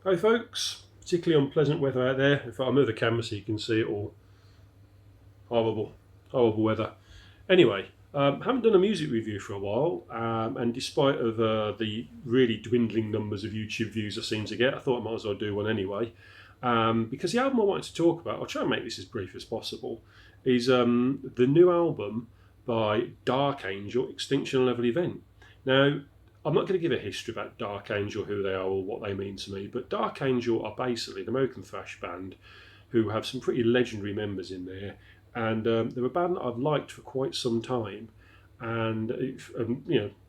Hi folks, particularly unpleasant weather out there. In fact, I'll move the camera so you can see it all. Horrible, horrible weather. Anyway, haven't done a music review for a while, and despite of the really dwindling numbers of YouTube views I seem to get, I thought I might as well do one anyway. Because the album I wanted to talk about, I'll try and make this as brief as possible, is the new album by Dark Angel, Extinction Level Event. Now, I'm not going to give a history about Dark Angel, who they are or what they mean to me, but Dark Angel are basically an American thrash band who have some pretty legendary members in there, and they're a band that I've liked for quite some time, and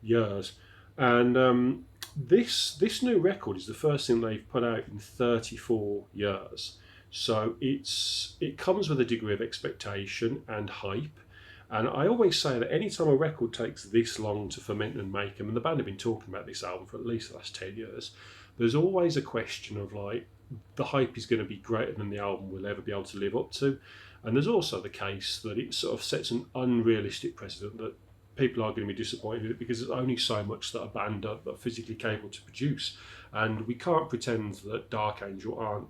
years. And this new record is the first thing they've put out in 34 years. So it comes with a degree of expectation and hype. And I always say that anytime a record takes this long to ferment and make them, and the band have been talking about this album for at least the last 10 years, there's always a question of like, the hype is going to be greater than the album will ever be able to live up to. And there's also the case that it sort of sets an unrealistic precedent that people are going to be disappointed with it because there's only so much that a band are physically capable to produce. And we can't pretend that Dark Angel aren't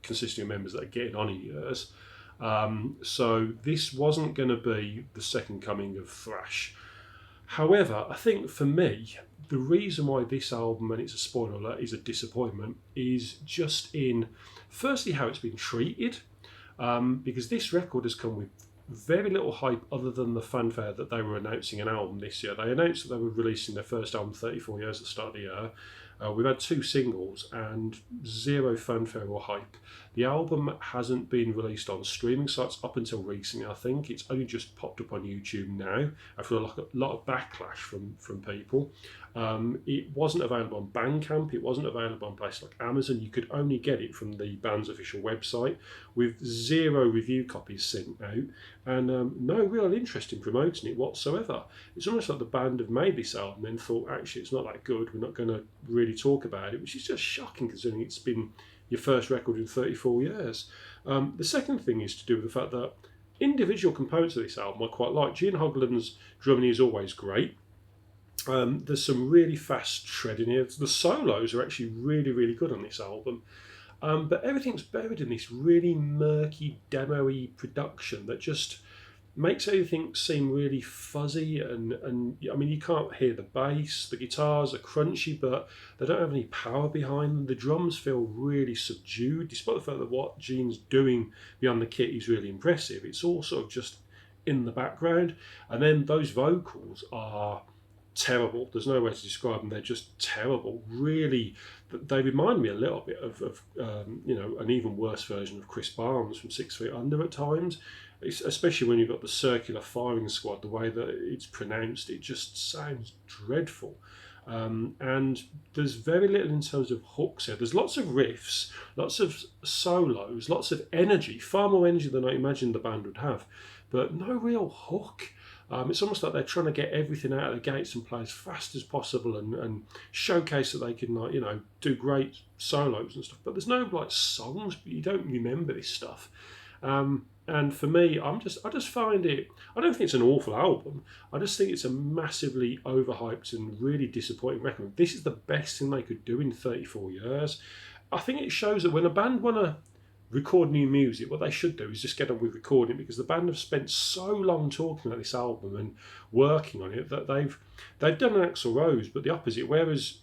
consisting of members that are getting on in years. So this wasn't going to be the second coming of thrash. However, I think for me, the reason why this album, and it's a spoiler alert, is a disappointment is just in, firstly, how it's been treated. Because this record has come with very little hype other than the fanfare that they were announcing an album this year. They announced that they were releasing their first album 34 years at the start of the year. We've had 2 singles and zero fanfare or hype. The album hasn't been released on streaming sites up until recently, I think. It's only just popped up on YouTube now after a lot of backlash from people. It wasn't available on Bandcamp. It wasn't available on places like Amazon. You could only get it from the band's official website with 0 review copies sent out and no real interest in promoting it whatsoever. It's almost like the band have made this album and thought, actually, it's not that good. We're not going to really talk about it, which is just shocking considering it's been your first record in 34 years. The second thing is to do with the fact that individual components of this album I quite like. Gene Hoglan's drumming is always great. There's some really fast shred in here. The solos are actually really, really good on this album. But everything's buried in this really murky, demo-y production that just makes everything seem really fuzzy and I mean, you can't hear the bass. The guitars are crunchy, but they don't have any power behind them. The drums feel really subdued, despite the fact that what Gene's doing beyond the kit is really impressive. It's all sort of just in the background. And then those vocals are terrible. There's no way to describe them. They're just terrible. Really, they remind me a little bit of an even worse version of Chris Barnes from 6 Feet Under at times. Especially when you've got the circular firing squad, the way that it's pronounced, it just sounds dreadful. And there's very little in terms of hooks here. There's lots of riffs, lots of solos, lots of energy, far more energy than I imagined the band would have, but no real hook. It's almost like they're trying to get everything out of the gates and play as fast as possible and showcase that they can do great solos and stuff. But there's no songs. You don't remember this stuff. And for me, I just find it. I don't think it's an awful album. I just think it's a massively overhyped and really disappointing record. This is the best thing they could do in 34 years. I think it shows that when a band want to record new music, what they should do is just get on with recording, because the band have spent so long talking about this album and working on it that they've done an Axl Rose, but the opposite. Whereas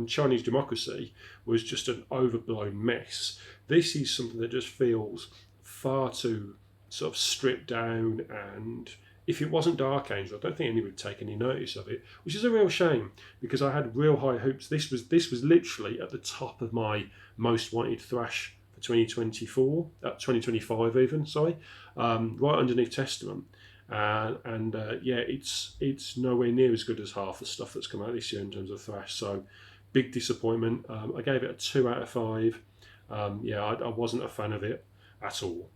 Chinese Democracy was just an overblown mess, this is something that just feels far too sort of stripped down, and if it wasn't Dark Angel, I don't think anyone would take any notice of it, which is a real shame because I had real high hopes. This was literally at the top of my most wanted thrash for 2024, 2025 even, sorry, right underneath Testament. It's nowhere near as good as half the stuff that's come out this year in terms of thrash, so big disappointment. I gave it a 2 out of 5. I wasn't a fan of it at all.